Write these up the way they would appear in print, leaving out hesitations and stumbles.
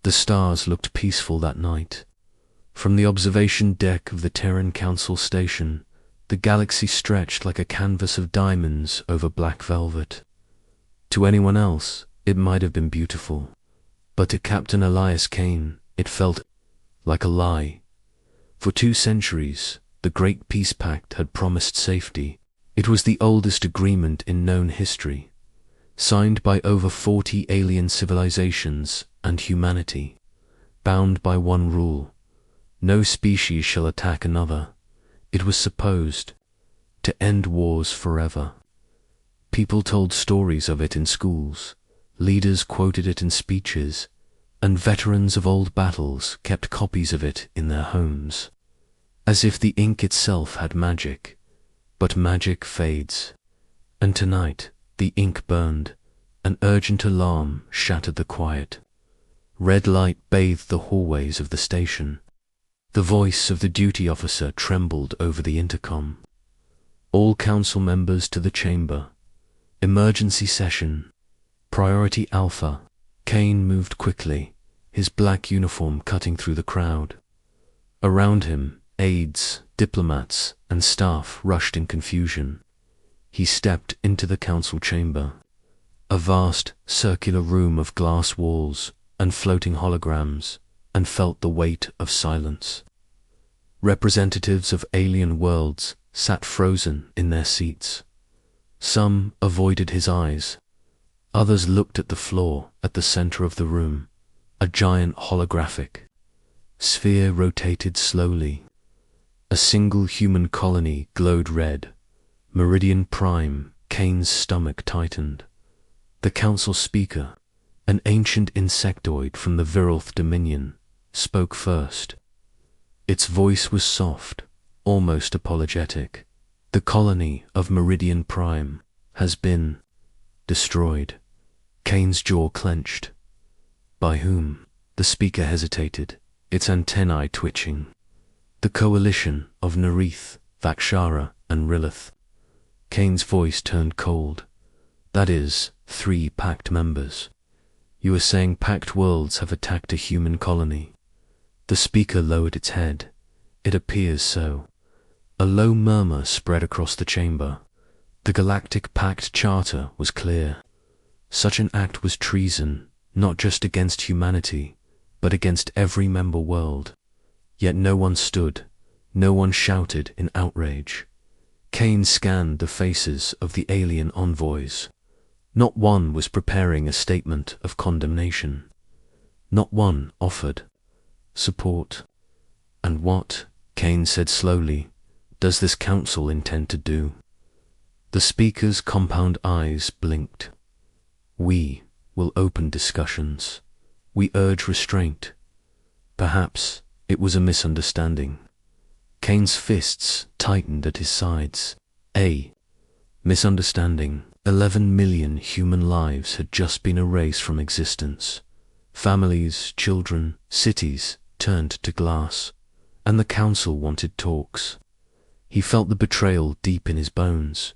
The stars looked peaceful that night. From the observation deck of the Terran Council station, the galaxy stretched like a canvas of diamonds over black velvet. To anyone else, it might have been beautiful, but to Captain Elias Kane, it felt like a lie. For 2 centuries, the Great Peace Pact had promised safety. It was the oldest agreement in known history, signed by over 40 alien civilizations and humanity, bound by one rule: no species shall attack another. It was supposed to end wars forever. People told stories of it in schools, leaders quoted it in speeches, and veterans of old battles kept copies of it in their homes, as if the ink itself had magic. But magic fades, and tonight the ink burned. An urgent alarm shattered the quiet. Red light bathed the hallways of the station. The voice of the duty officer trembled over the intercom. All council members to the chamber. Emergency session. Priority Alpha. Kane moved quickly, his black uniform cutting through the crowd. Around him, aides, diplomats, and staff rushed in confusion. He stepped into the council chamber, a vast, circular room of glass walls and floating holograms, and felt the weight of silence. Representatives of alien worlds sat frozen in their seats. Some avoided his eyes. Others looked at the floor at the center of the room. A giant holographic sphere rotated slowly. A single human colony glowed red. Meridian Prime. Kane's stomach tightened. The council speaker, an ancient insectoid from the Virilth Dominion, spoke first. Its voice was soft, almost apologetic. The colony of Meridian Prime has been destroyed. Kane's jaw clenched. By whom? The speaker hesitated, its antennae twitching. The coalition of Nerith, Vakshara, and Rilith. Kane's voice turned cold. That is, 3 Pact members. You are saying Pact worlds have attacked a human colony? The speaker lowered its head. It appears so. A low murmur spread across the chamber. The Galactic Pact Charter was clear. Such an act was treason, not just against humanity, but against every member world. Yet no one stood, no one shouted in outrage. Kane scanned the faces of the alien envoys. Not one was preparing a statement of condemnation. Not one offered support. And what, Kane said slowly, does this council intend to do? The speaker's compound eyes blinked. We will open discussions. We urge restraint. Perhaps it was a misunderstanding. Kane's fists tightened at his sides. A misunderstanding. 11 million human lives had just been erased from existence. Families, children, cities turned to glass, and the council wanted talks. He felt the betrayal deep in his bones.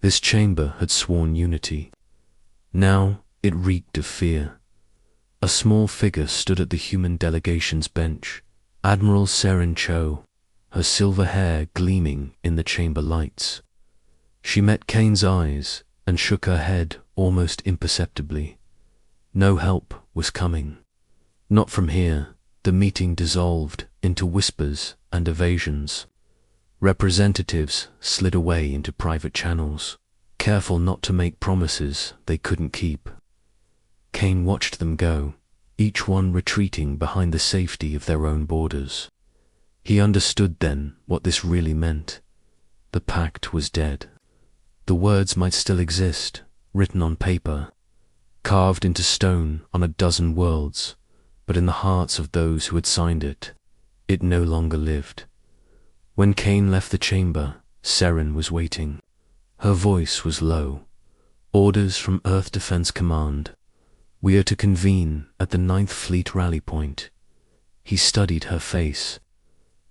This chamber had sworn unity. Now it reeked of fear. A small figure stood at the human delegation's bench. Admiral Seren Cho, her silver hair gleaming in the chamber lights. She met Kane's eyes and shook her head almost imperceptibly. No help was coming. Not from here. The meeting dissolved into whispers and evasions. Representatives slid away into private channels, careful not to make promises they couldn't keep. Kane watched them go, each one retreating behind the safety of their own borders. He understood then what this really meant. The pact was dead. The words might still exist, written on paper, carved into stone on a dozen worlds, but in the hearts of those who had signed it, it no longer lived. When Kane left the chamber, Seren was waiting. Her voice was low. Orders from Earth Defense Command. We are to convene at the 9th Fleet rally point. He studied her face.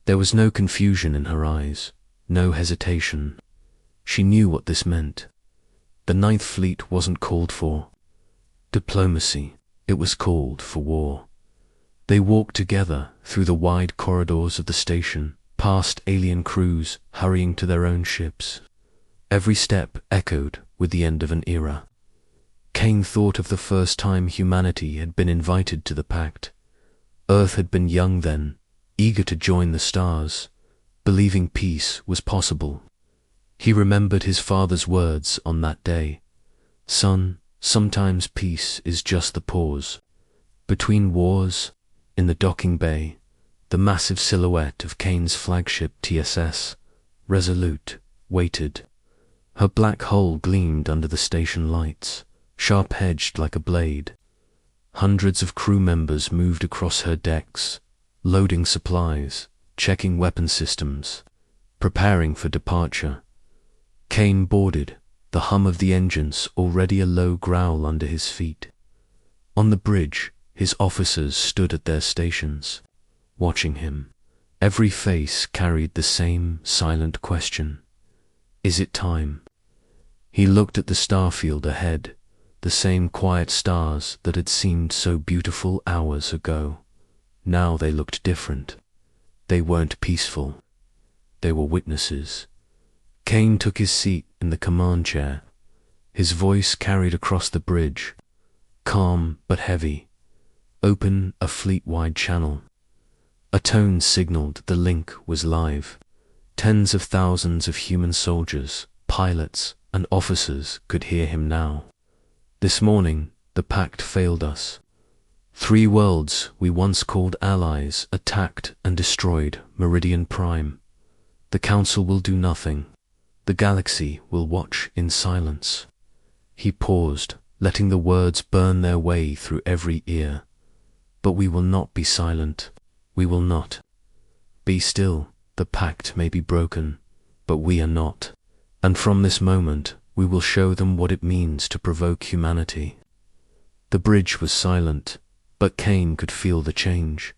There was no confusion in her eyes, no hesitation. She knew what this meant. The 9th Fleet wasn't called for diplomacy, it was called for war. They walked together through the wide corridors of the station, past alien crews hurrying to their own ships. Every step echoed with the end of an era. Kane thought of the first time humanity had been invited to the Pact. Earth had been young then, eager to join the stars, believing peace was possible. He remembered his father's words on that day. "Son, sometimes peace is just the pause." Between wars, in the docking bay, the massive silhouette of Kane's flagship TSS, Resolute, waited. Her black hull gleamed under the station lights, sharp-edged like a blade. Hundreds of crew members moved across her decks, loading supplies, checking weapon systems, preparing for departure. Kane boarded, the hum of the engines already a low growl under his feet. On the bridge, his officers stood at their stations, watching him. Every face carried the same silent question. Is it time? He looked at the starfield ahead, the same quiet stars that had seemed so beautiful hours ago. Now they looked different. They weren't peaceful. They were witnesses. Kane took his seat in the command chair. His voice carried across the bridge, calm but heavy. Open a fleet-wide channel. A tone signaled the link was live. Tens of thousands of human soldiers, pilots, and officers could hear him now. This morning, the Pact failed us. 3 worlds we once called allies attacked and destroyed Meridian Prime. The Council will do nothing. The galaxy will watch in silence. He paused, letting the words burn their way through every ear. But we will not be silent. We will not. Be still. The Pact may be broken, but we are not. And from this moment, we will show them what it means to provoke humanity. The bridge was silent, but Kane could feel the change.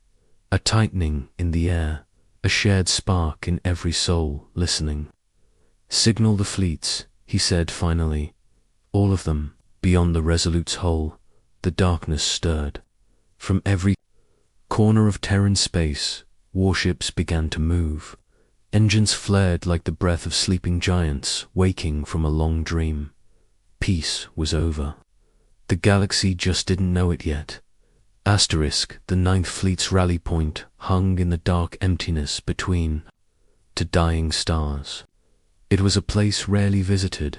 A tightening in the air, a shared spark in every soul listening. Signal the fleets, he said finally. All of them, beyond the Resolute's hull. The darkness stirred. From every corner of Terran space, warships began to move. Engines flared like the breath of sleeping giants waking from a long dream. Peace was over. The galaxy just didn't know it yet. Asterisk, the Ninth Fleet's rally point, hung in the dark emptiness between to dying stars. It was a place rarely visited,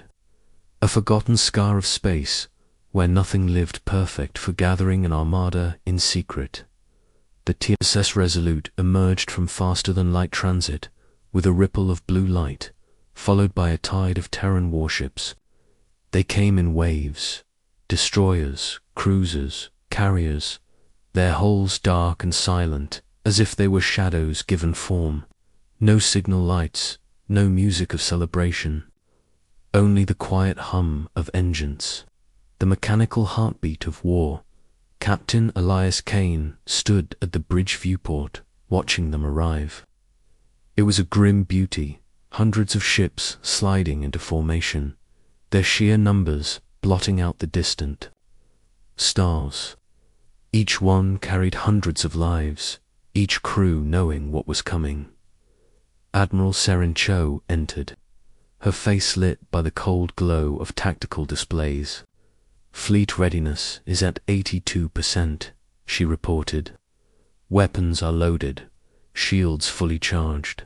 a forgotten scar of space where nothing lived perfect for gathering an armada in secret. The TSS Resolute emerged from faster-than-light transit with a ripple of blue light, followed by a tide of Terran warships. They came in waves, destroyers, cruisers, carriers, their hulls dark and silent, as if they were shadows given form. No signal lights, no music of celebration, only the quiet hum of engines, the mechanical heartbeat of war. Captain Elias Kane stood at the bridge viewport, watching them arrive. It was a grim beauty, hundreds of ships sliding into formation, their sheer numbers blotting out the distant stars. Each one carried hundreds of lives, each crew knowing what was coming. Admiral Seren Cho entered, her face lit by the cold glow of tactical displays. Fleet readiness is at 82%, she reported. Weapons are loaded, shields fully charged.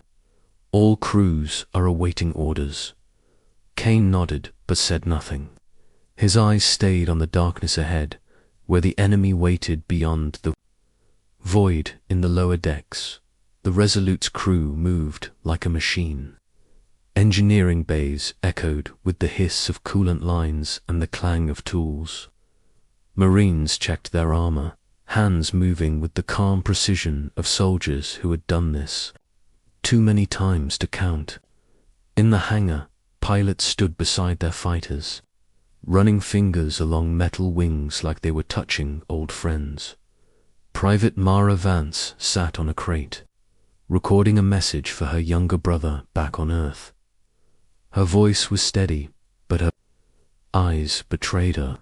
All crews are awaiting orders. Kane nodded but said nothing. His eyes stayed on the darkness ahead, where the enemy waited beyond the void in the lower decks. The Resolute's crew moved like a machine. Engineering bays echoed with the hiss of coolant lines and the clang of tools. Marines checked their armor, hands moving with the calm precision of soldiers who had done this too many times to count. In the hangar, pilots stood beside their fighters, running fingers along metal wings like they were touching old friends. Private Mara Vance sat on a crate, recording a message for her younger brother back on Earth. Her voice was steady, but her eyes betrayed her.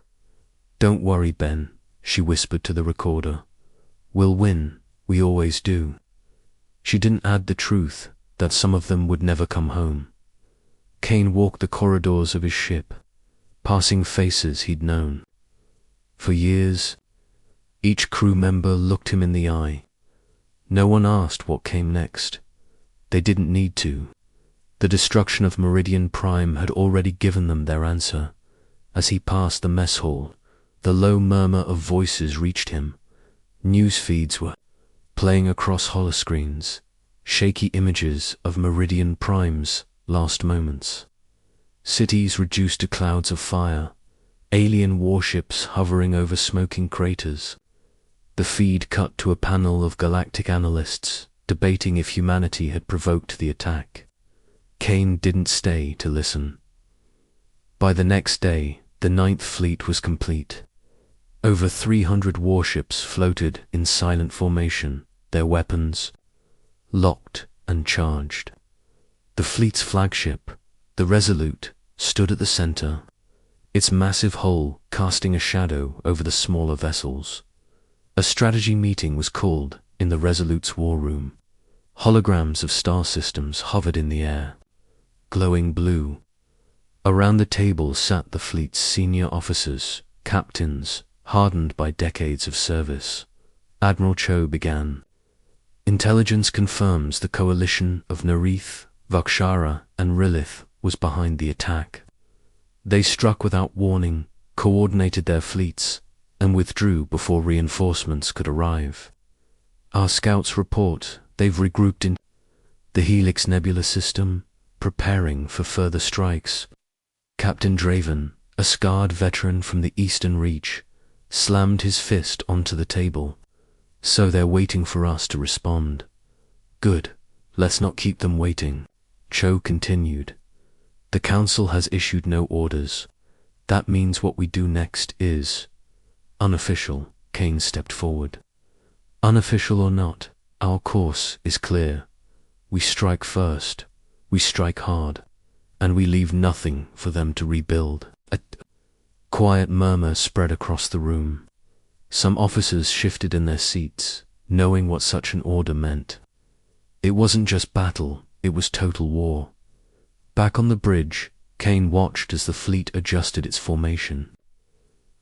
"Don't worry, Ben," she whispered to the recorder. "We'll win." We always do. She didn't add the truth that some of them would never come home. Kane walked the corridors of his ship, passing faces he'd known. For years, each crew member looked him in the eye. No one asked what came next. They didn't need to. The destruction of Meridian Prime had already given them their answer. As he passed the mess hall, the low murmur of voices reached him. News feeds were playing across holoscreens, shaky images of Meridian Prime's last moments. Cities reduced to clouds of fire, alien warships hovering over smoking craters. The feed cut to a panel of galactic analysts debating if humanity had provoked the attack. Kane didn't stay to listen. By the next day, the Ninth Fleet was complete. Over 300 warships floated in silent formation, their weapons locked and charged. The fleet's flagship, the Resolute, stood at the center, its massive hull casting a shadow over the smaller vessels. A strategy meeting was called in the Resolute's war room. Holograms of star systems hovered in the air, glowing blue. Around the table sat the fleet's senior officers, captains, hardened by decades of service. Admiral Cho began. Intelligence confirms the coalition of Nerith, Vakshara, and Rilith was behind the attack. They struck without warning, coordinated their fleets, and withdrew before reinforcements could arrive. Our scouts report they've regrouped in the Helix Nebula system, preparing for further strikes. Captain Draven, a scarred veteran from the Eastern Reach, slammed his fist onto the table. So they're waiting for us to respond. Good, let's not keep them waiting. Cho continued. The Council has issued no orders. That means what we do next is unofficial. Kane stepped forward. Unofficial or not, our course is clear. We strike first, we strike hard, and we leave nothing for them to rebuild. A quiet murmur spread across the room. Some officers shifted in their seats, knowing what such an order meant. It wasn't just battle, it was total war. Back on the bridge, Kane watched as the fleet adjusted its formation.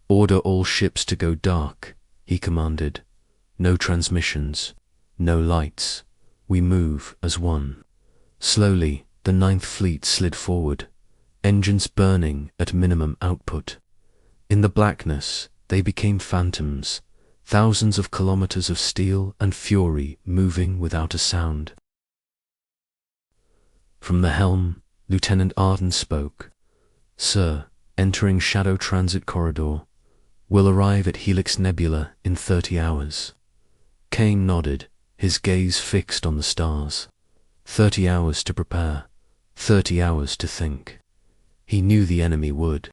Order all ships to go dark, he commanded. No transmissions, no lights. We move as one. Slowly, the Ninth Fleet slid forward, engines burning at minimum output. In the blackness, they became phantoms, thousands of kilometers of steel and fury moving without a sound. From the helm, Lieutenant Arden spoke. Sir, entering Shadow Transit Corridor, will arrive at Helix Nebula in 30 hours. Kane nodded, his gaze fixed on the stars. 30 hours to prepare, 30 hours to think. He knew the enemy would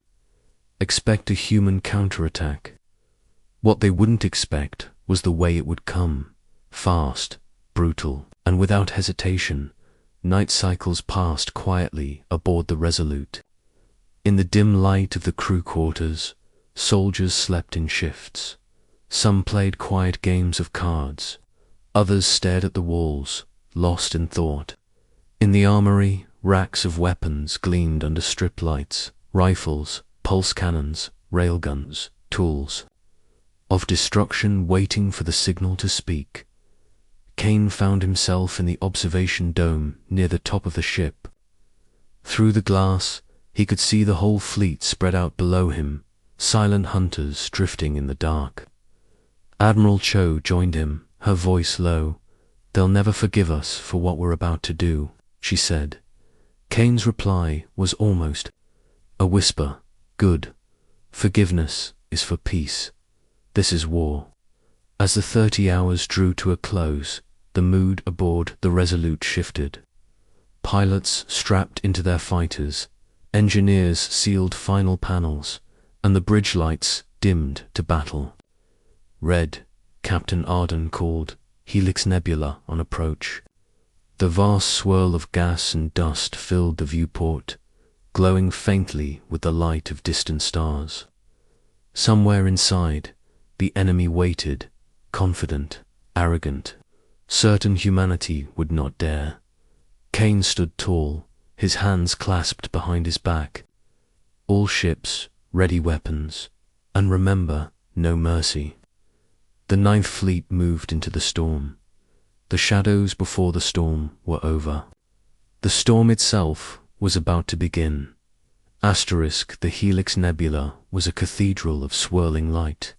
expect a human counterattack. What they wouldn't expect was the way it would come, fast, brutal, and without hesitation. Night cycles passed quietly aboard the Resolute. In the dim light of the crew quarters, soldiers slept in shifts. Some played quiet games of cards. Others stared at the walls, lost in thought. In the armory, racks of weapons gleamed under strip lights, rifles, pulse cannons, railguns, tools of destruction waiting for the signal to speak. Kane found himself in the observation dome near the top of the ship. Through the glass, he could see the whole fleet spread out below him, silent hunters drifting in the dark. Admiral Cho joined him, her voice low. They'll never forgive us for what we're about to do, she said. Kane's reply was almost a whisper. Good. Forgiveness is for peace. This is war. As the 30 hours drew to a close, the mood aboard the Resolute shifted. Pilots strapped into their fighters, engineers sealed final panels, and the bridge lights dimmed to battle. Red, Captain Arden called, Helix Nebula on approach. The vast swirl of gas and dust filled the viewport, glowing faintly with the light of distant stars. Somewhere inside, the enemy waited, confident, arrogant. certain humanity would not dare. Kane stood tall, his hands clasped behind his back. All ships, ready weapons, and remember, no mercy. The Ninth Fleet moved into the storm. The shadows before the storm were over. The storm itself was about to begin. The Helix Nebula was a cathedral of swirling light,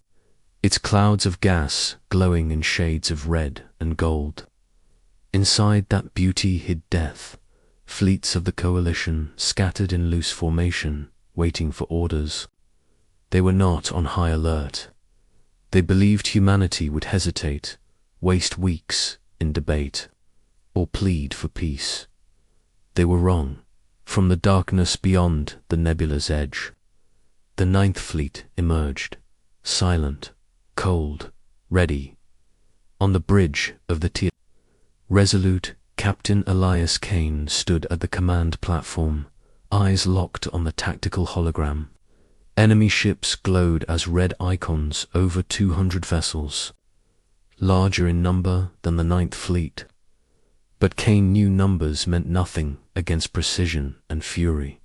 its clouds of gas glowing in shades of red and gold. Inside that beauty hid death, fleets of the Coalition scattered in loose formation, waiting for orders. They were not on high alert. They believed humanity would hesitate, waste weeks in debate, or plead for peace. They were wrong. From the darkness beyond the nebula's edge, the Ninth Fleet emerged, silent, cold, ready. On the bridge of the Resolute, Captain Elias Kane stood at the command platform, eyes locked on the tactical hologram. Enemy ships glowed as red icons over 200 vessels, larger in number than the Ninth Fleet. But Kane knew numbers meant nothing against precision and fury.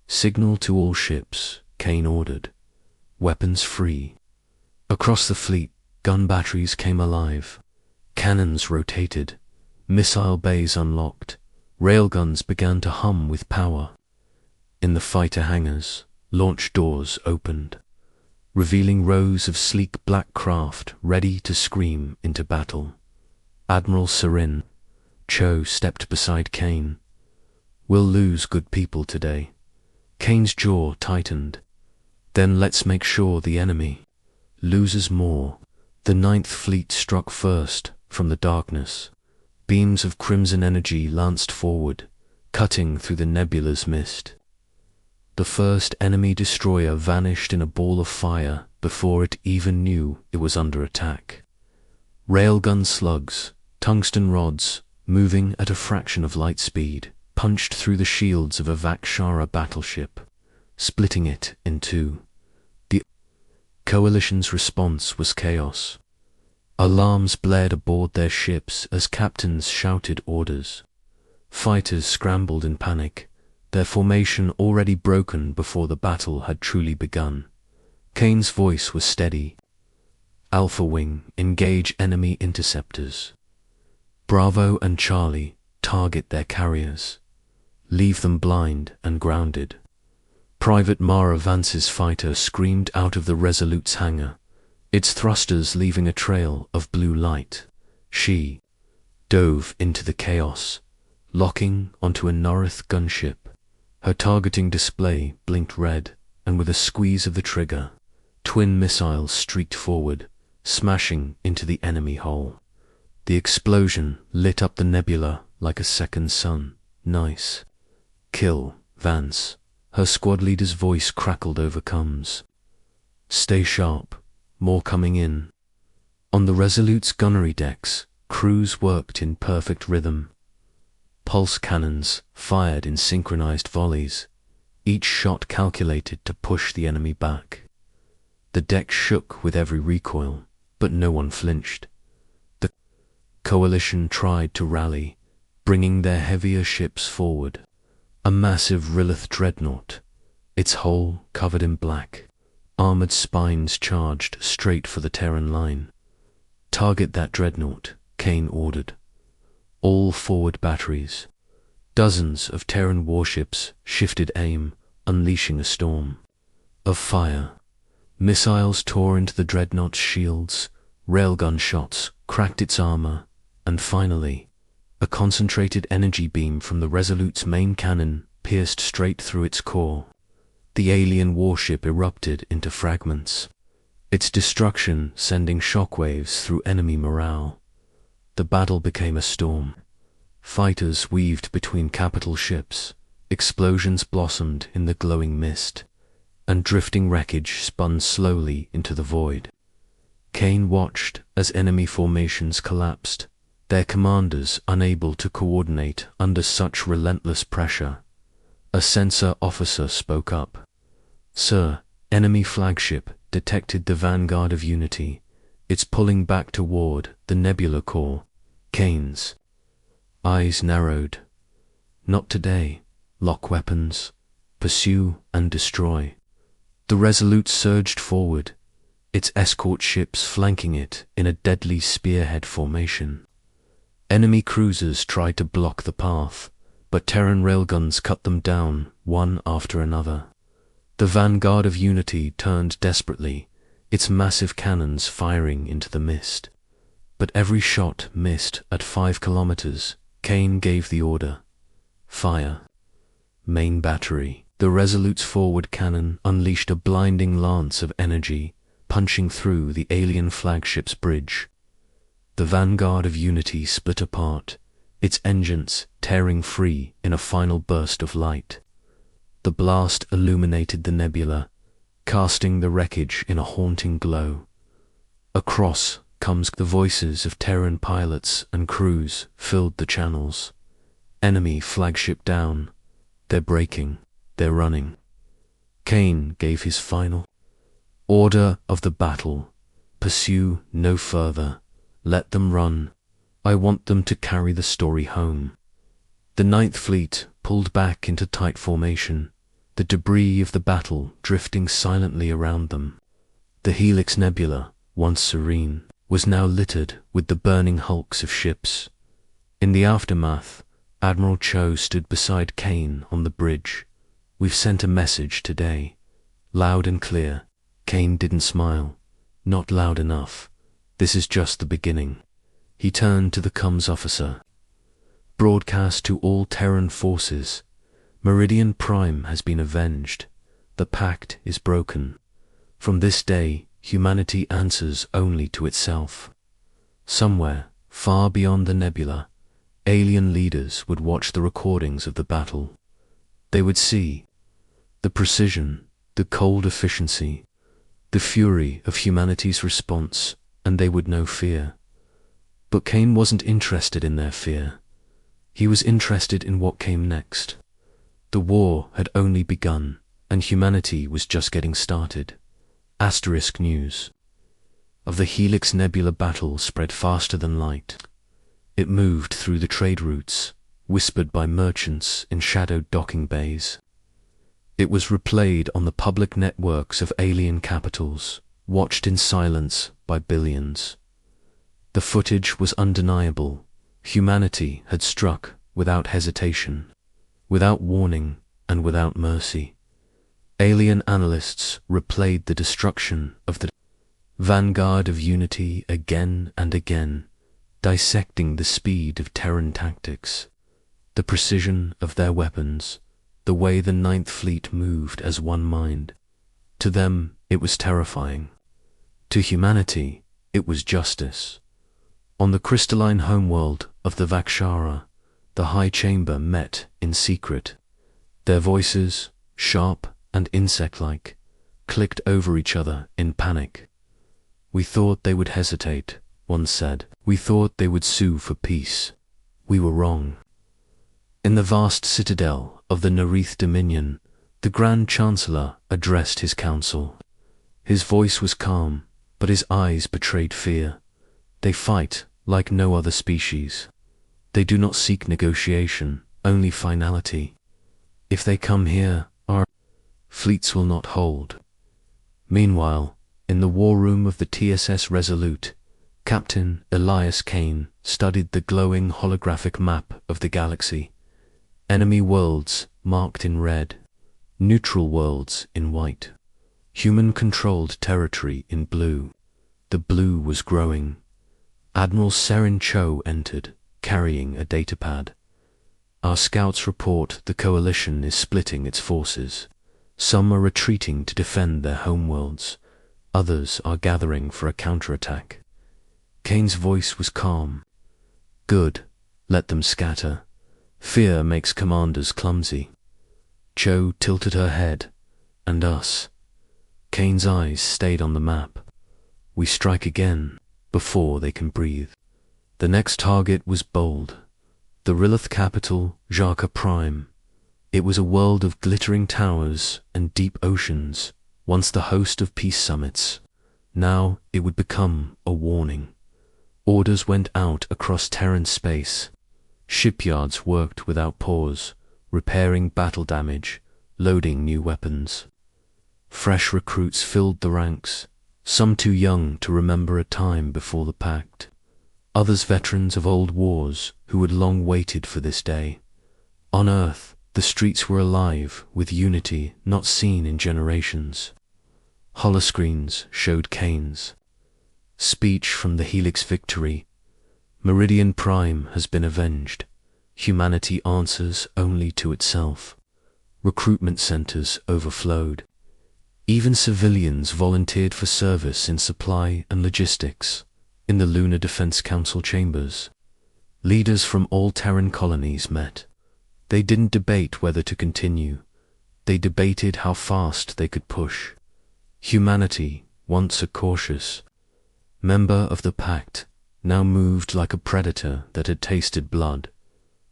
Signal to all ships, Kane ordered. Weapons free. Across the fleet, gun batteries came alive. Cannons rotated. Missile bays unlocked. Railguns began to hum with power. In the fighter hangars, launch doors opened, revealing rows of sleek black craft ready to scream into battle. Admiral Serin Cho stepped beside Kane. We'll lose good people today. Kane's jaw tightened. Then let's make sure the enemy loses more. The Ninth Fleet struck first from the darkness. Beams of crimson energy lanced forward, cutting through the nebula's mist. The first enemy destroyer vanished in a ball of fire before it even knew it was under attack. Railgun slugs, tungsten rods, moving at a fraction of light speed, punched through the shields of a Vakshara battleship, splitting it in two. The Coalition's response was chaos. Alarms blared aboard their ships as captains shouted orders. Fighters scrambled in panic, their formation already broken before the battle had truly begun. Kane's voice was steady. Alpha Wing, engage enemy interceptors. Bravo and Charlie, target their carriers. Leave them blind and grounded. Private Mara Vance's fighter screamed out of the Resolute's hangar, its thrusters leaving a trail of blue light. She dove into the chaos, locking onto a Norith gunship. Her targeting display blinked red, and with a squeeze of the trigger, twin missiles streaked forward, smashing into the enemy hull. The explosion lit up the nebula like a second sun. Nice kill, Vance. Her squad leader's voice crackled over comms. Stay sharp, more coming in. On the Resolute's gunnery decks, crews worked in perfect rhythm. Pulse cannons fired in synchronized volleys, each shot calculated to push the enemy back. The deck shook with every recoil, but no one flinched. The Coalition tried to rally, bringing their heavier ships forward. A massive Rilith dreadnought, its hull covered in black. Armored spines charged straight for the Terran line. Target that dreadnought, Kane ordered. All forward batteries. Dozens of Terran warships shifted aim, unleashing a storm of fire. Missiles tore into the dreadnought's shields, railgun shots cracked its armor, and finally, a concentrated energy beam from the Resolute's main cannon pierced straight through its core. The alien warship erupted into fragments, its destruction sending shockwaves through enemy morale. The battle became a storm. Fighters weaved between capital ships, explosions blossomed in the glowing mist, and drifting wreckage spun slowly into the void. Kane watched as enemy formations collapsed, their commanders unable to coordinate under such relentless pressure. A sensor officer spoke up. Sir, enemy flagship detected the vanguard of Unity. It's pulling back toward the nebula core. Kane's eyes narrowed. Not today. Lock weapons. Pursue and destroy. The Resolute surged forward, its escort ships flanking it in a deadly spearhead formation. Enemy cruisers tried to block the path, but Terran railguns cut them down, one after another. The vanguard of Unity turned desperately, its massive cannons firing into the mist. But every shot missed at 5 kilometers. Kane gave the order. Fire. Main battery. The Resolute's forward cannon unleashed a blinding lance of energy, punching through the alien flagship's bridge. The vanguard of Unity split apart, its engines tearing free in a final burst of light. The blast illuminated the nebula, casting the wreckage in a haunting glow. Across comes the voices of Terran pilots and crews filled the channels. Enemy flagship down. They're breaking. They're running. Kane gave his final order of the battle. Pursue no further. Let them run. I want them to carry the story home. The Ninth Fleet pulled back into tight formation, the debris of the battle drifting silently around them. The Helix Nebula, once serene, was now littered with the burning hulks of ships. In the aftermath, Admiral Cho stood beside Kane on the bridge. We've sent a message today. Loud and clear. Kane didn't smile. Not loud enough. This is just the beginning. He turned to the comms officer. Broadcast to all Terran forces. Meridian Prime has been avenged. The Pact is broken. From this day, humanity answers only to itself. Somewhere, far beyond the nebula, alien leaders would watch the recordings of the battle. They would see the precision, the cold efficiency, the fury of humanity's response, and they would know fear. But Kane wasn't interested in their fear. He was interested in what came next. The war had only begun, and humanity was just getting started. Asterisk news of the Helix Nebula battle spread faster than light. It moved through the trade routes, whispered by merchants in shadowed docking bays. It was replayed on the public networks of alien capitals, watched in silence by billions. The footage was undeniable. Humanity had struck without hesitation, without warning, and without mercy. Alien analysts replayed the destruction of the vanguard of Unity again and again, dissecting the speed of Terran tactics, the precision of their weapons, the way the Ninth Fleet moved as one mind. To them, it was terrifying. To humanity, it was justice. On the crystalline homeworld of the Vakshara, the High Chamber met in secret. Their voices, sharp and insect-like, clicked over each other in panic. We thought they would hesitate, one said. We thought they would sue for peace. We were wrong. In the vast citadel of the Nerith Dominion, the Grand Chancellor addressed his council. His voice was calm, but his eyes betrayed fear. They fight like no other species. They do not seek negotiation, only finality. If they come here, our fleets will not hold. Meanwhile, in the war room of the TSS Resolute, Captain Elias Kane studied the glowing holographic map of the galaxy. Enemy worlds marked in red, neutral worlds in white, human-controlled territory in blue. The blue was growing. Admiral Serin Cho entered, carrying a datapad. Our scouts report the coalition is splitting its forces. Some are retreating to defend their homeworlds. Others are gathering for a counterattack. Kane's voice was calm. Good, let them scatter. Fear makes commanders clumsy. Cho tilted her head. And us. Kane's eyes stayed on the map. We strike again, before they can breathe. The next target was bold. The Rilith capital, Jaka Prime. It was a world of glittering towers and deep oceans, once the host of peace summits. Now it would become a warning. Orders went out across Terran space. Shipyards worked without pause, repairing battle damage, loading new weapons. Fresh recruits filled the ranks, some too young to remember a time before the Pact, others veterans of old wars who had long waited for this day. On Earth, the streets were alive with unity not seen in generations. Holoscreens showed Kane's speech from the Helix victory. Meridian Prime has been avenged. Humanity answers only to itself. Recruitment centers overflowed. Even civilians volunteered for service in supply and logistics. In the Lunar Defense Council chambers, leaders from all Terran colonies met. They didn't debate whether to continue. They debated how fast they could push. Humanity, once a cautious member of the Pact, now moved like a predator that had tasted blood.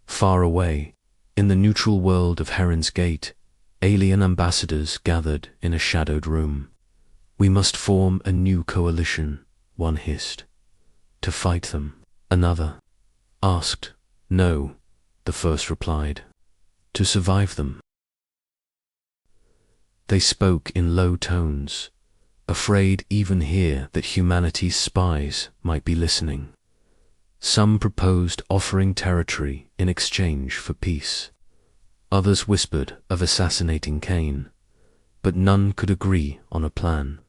Far away, in the neutral world of Heron's Gate, alien ambassadors gathered in a shadowed room. "We must form a new coalition," one hissed. "To fight them," another asked. "No," the first replied. "To survive them." They spoke in low tones, afraid even here that humanity's spies might be listening. Some proposed offering territory in exchange for peace. Others whispered of assassinating Kane, but none could agree on a plan.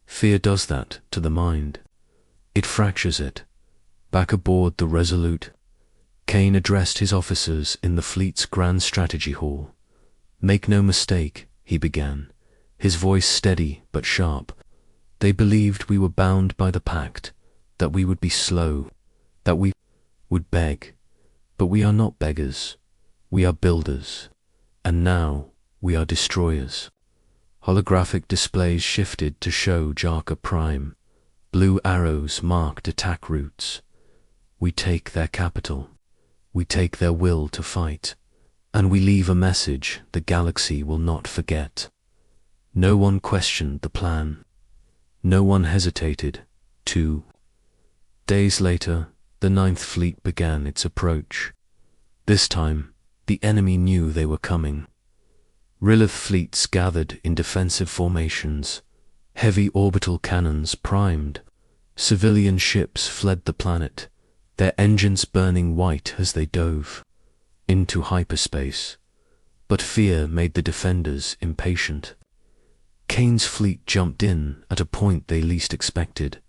Fear does that to the mind. It fractures it. Back aboard the Resolute, Kane addressed his officers in the fleet's Grand Strategy Hall. "Make no mistake," he began, his voice steady but sharp. "They believed we were bound by the Pact, that we would be slow, that we would beg. But we are not beggars. We are builders. And now we are destroyers." Holographic displays shifted to show Jarka Prime. Blue arrows marked attack routes. "We take their capital. We take their will to fight. And we leave a message the galaxy will not forget." No one questioned the plan. No one hesitated. 2 days later, the Ninth Fleet began its approach. This time, the enemy knew they were coming. Rilith fleets gathered in defensive formations, heavy orbital cannons primed. Civilian ships fled the planet, their engines burning white as they dove into hyperspace. But fear made the defenders impatient. Kane's fleet jumped in at a point they least expected,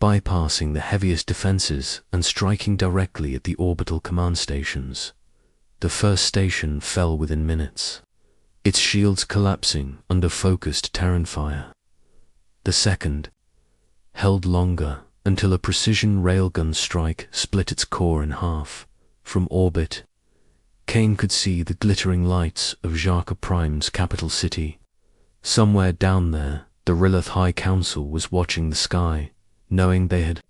bypassing the heaviest defenses and striking directly at the orbital command stations. The first station fell within minutes, its shields collapsing under focused Terran fire. The second held longer until a precision railgun strike split its core in half. From orbit, Kane could see the glittering lights of Jarka Prime's capital city. Somewhere down there, the Rilith High Council was watching the sky, knowing they had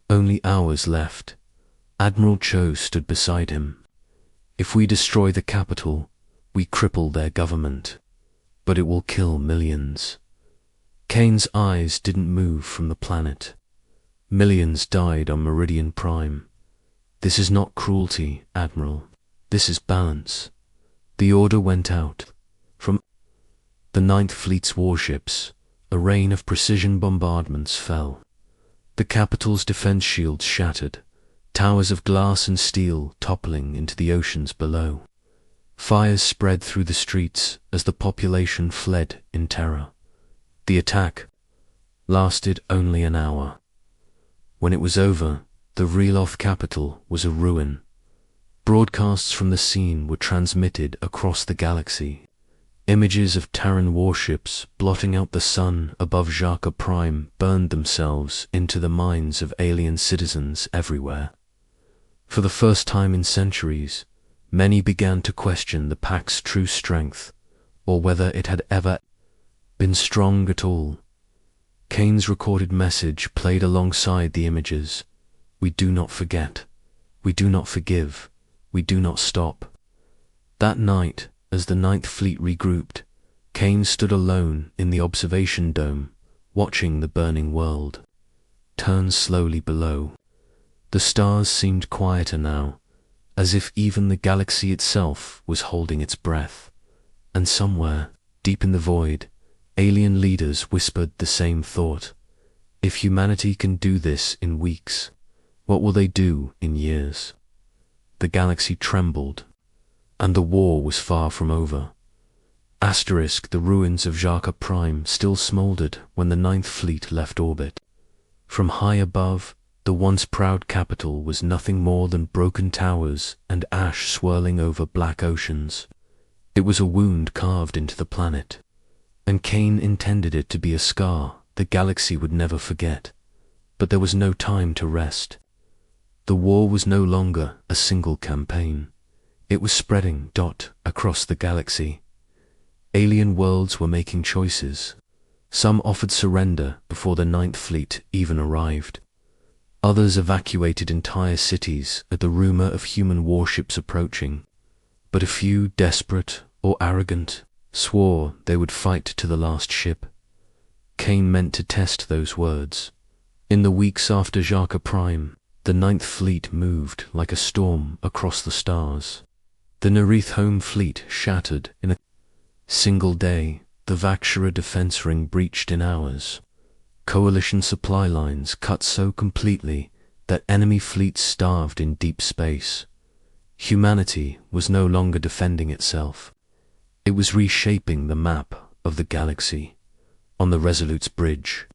only hours left. Admiral Cho stood beside him. "If we destroy the capital, we cripple their government, but it will kill millions." Kane's eyes didn't move from the planet. Millions died on Meridian Prime. "This is not cruelty, Admiral. This is balance." The order went out. From the Ninth Fleet's warships, a rain of precision bombardments fell. The capital's defense shields shattered, towers of glass and steel toppling into the oceans below. Fires spread through the streets as the population fled in terror. The attack lasted only an hour. When it was over, the Reloth capital was a ruin. Broadcasts from the scene were transmitted across the galaxy. Images of Terran warships blotting out the sun above Jarka Prime burned themselves into the minds of alien citizens everywhere. For the first time in centuries, many began to question the Pact's true strength, or whether it had ever been strong at all. Kane's recorded message played alongside the images. "We do not forget. We do not forgive. We do not stop." That night, as the Ninth Fleet regrouped, Kane stood alone in the observation dome, watching the burning world turn slowly below. The stars seemed quieter now, as if even the galaxy itself was holding its breath. And somewhere, deep in the void, alien leaders whispered the same thought. If humanity can do this in weeks, what will they do in years? The galaxy trembled, and the war was far from over. The ruins of Jaka Prime still smoldered when the Ninth Fleet left orbit. From high above, the once proud capital was nothing more than broken towers and ash swirling over black oceans. It was a wound carved into the planet, and Kane intended it to be a scar the galaxy would never forget. But there was no time to rest. The war was no longer a single campaign. It was spreading across the galaxy. Alien worlds were making choices. Some offered surrender before the Ninth Fleet even arrived. Others evacuated entire cities at the rumor of human warships approaching. But a few, desperate or arrogant, swore they would fight to the last ship. Kane meant to test those words. In the weeks after Jaka Prime, the Ninth Fleet moved like a storm across the stars. The Nerith home fleet shattered in a single day. The Vakshara defense ring breached in hours. Coalition supply lines cut so completely that enemy fleets starved in deep space. Humanity was no longer defending itself. It was reshaping the map of the galaxy. On the Resolute's bridge,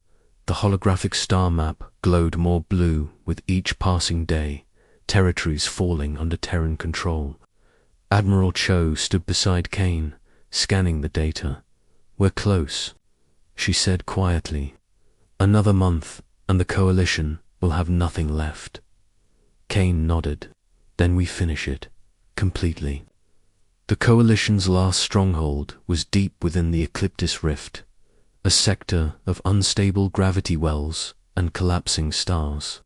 the holographic star map glowed more blue with each passing day, territories falling under Terran control. Admiral Cho stood beside Kane, scanning the data. "We're close," she said quietly. "Another month, and the Coalition will have nothing left." Kane nodded. "Then we finish it, completely." The Coalition's last stronghold was deep within the Ecliptus Rift, a sector of unstable gravity wells and collapsing stars.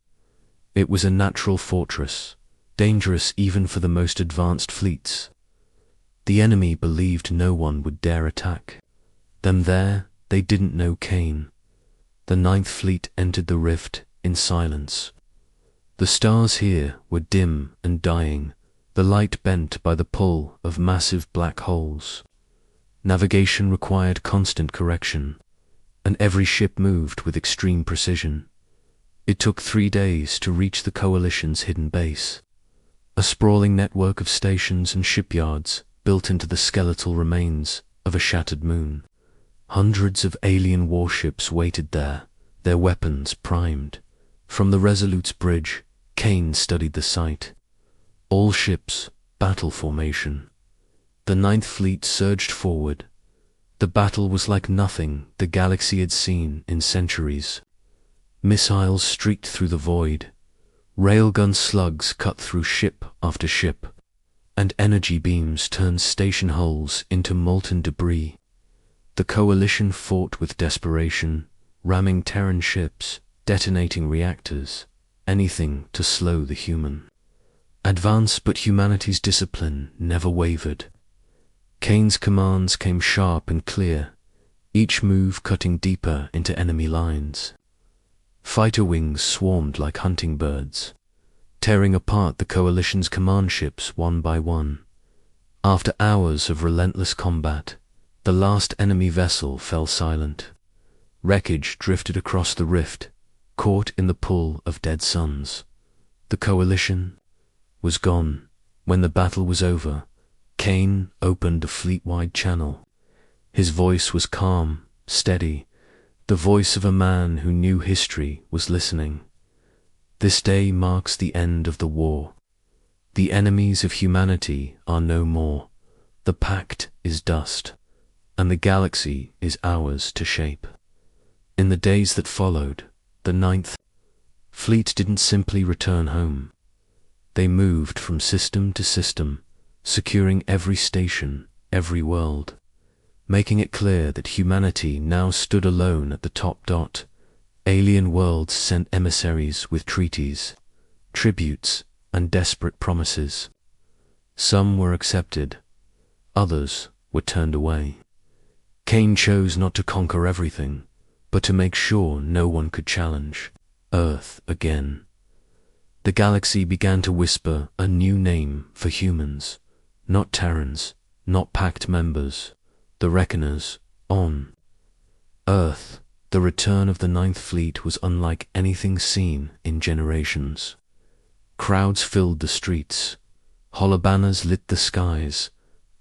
It was a natural fortress, dangerous even for the most advanced fleets. The enemy believed no one would dare attack them there. They didn't know Kane. The Ninth Fleet entered the rift in silence. The stars here were dim and dying, the light bent by the pull of massive black holes. Navigation required constant correction, and every ship moved with extreme precision. It took 3 days to reach the Coalition's hidden base, a sprawling network of stations and shipyards built into the skeletal remains of a shattered moon. Hundreds of alien warships waited there, their weapons primed. From the Resolute's bridge, Kane studied the site. All ships, battle formation. The Ninth Fleet surged forward. The battle was like nothing the galaxy had seen in centuries. Missiles streaked through the void. Railgun slugs cut through ship after ship, and energy beams turned station hulls into molten debris. The Coalition fought with desperation, ramming Terran ships, detonating reactors, anything to slow the human advance, but humanity's discipline never wavered. Kane's commands came sharp and clear, each move cutting deeper into enemy lines. Fighter wings swarmed like hunting birds, tearing apart the Coalition's command ships one by one. After hours of relentless combat, the last enemy vessel fell silent. Wreckage drifted across the rift, caught in the pull of dead suns. The Coalition was gone. When the battle was over, Kane opened a fleet-wide channel. His voice was calm, steady, the voice of a man who knew history was listening. "This day marks the end of the war. The enemies of humanity are no more. The Pact is dust, and the galaxy is ours to shape." In the days that followed, the Ninth Fleet didn't simply return home. They moved from system to system, securing every station, every world, making it clear that humanity now stood alone at the top. Alien worlds sent emissaries with treaties, tributes, and desperate promises. Some were accepted, others were turned away. Kane chose not to conquer everything, but to make sure no one could challenge Earth again. The galaxy began to whisper a new name for humans, not Terrans, not Pact members, the Reckoners. On Earth, the return of the Ninth Fleet was unlike anything seen in generations. Crowds filled the streets, holobanners lit the skies,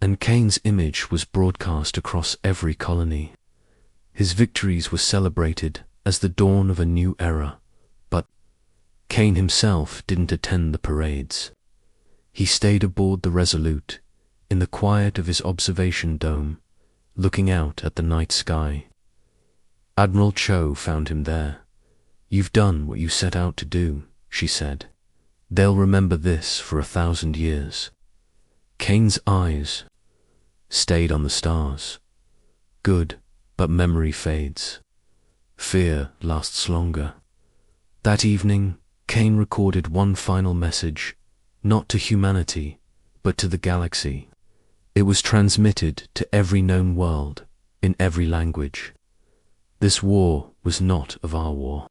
and Kane's image was broadcast across every colony. His victories were celebrated as the dawn of a new era, but Kane himself didn't attend the parades. He stayed aboard the Resolute, in the quiet of his observation dome, looking out at the night sky. Admiral Cho found him there. "You've done what you set out to do," she said. "They'll remember this for 1,000 years." Kane's eyes stayed on the stars. Good, but memory fades. Fear lasts longer. That evening, Kane recorded one final message, not to humanity, but to the galaxy. It was transmitted to every known world, in every language. This war was not of our war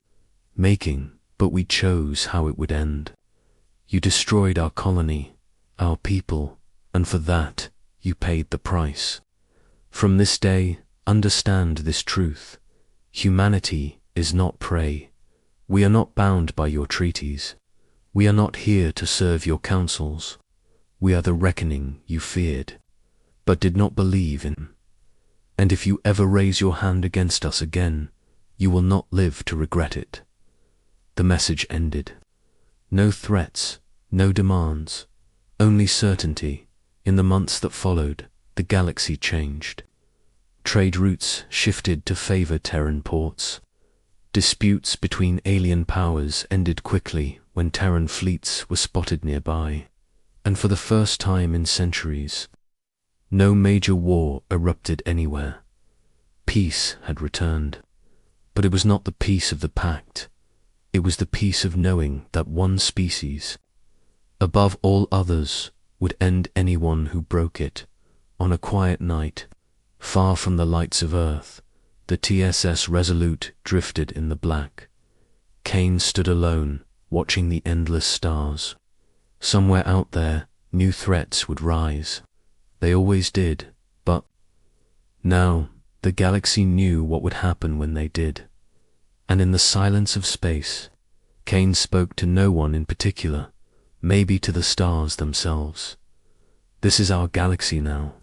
making, but we chose how it would end. You destroyed our colony, our people, and for that, you paid the price. From this day, understand this truth. Humanity is not prey. We are not bound by your treaties. We are not here to serve your counsels. We are the reckoning you feared, but did not believe in. And if you ever raise your hand against us again, you will not live to regret it. The message ended. No threats, no demands, only certainty. In the months that followed, the galaxy changed. Trade routes shifted to favor Terran ports. Disputes between alien powers ended quickly when Terran fleets were spotted nearby. And for the first time in centuries, no major war erupted anywhere. Peace had returned. But it was not the peace of the Pact. It was the peace of knowing that one species, above all others, would end anyone who broke it. On a quiet night, far from the lights of Earth, the TSS Resolute drifted in the black. Kane stood alone, watching the endless stars. Somewhere out there, new threats would rise. They always did, but now the galaxy knew what would happen when they did. And in the silence of space, Kane spoke to no one in particular, maybe to the stars themselves. This is our galaxy now.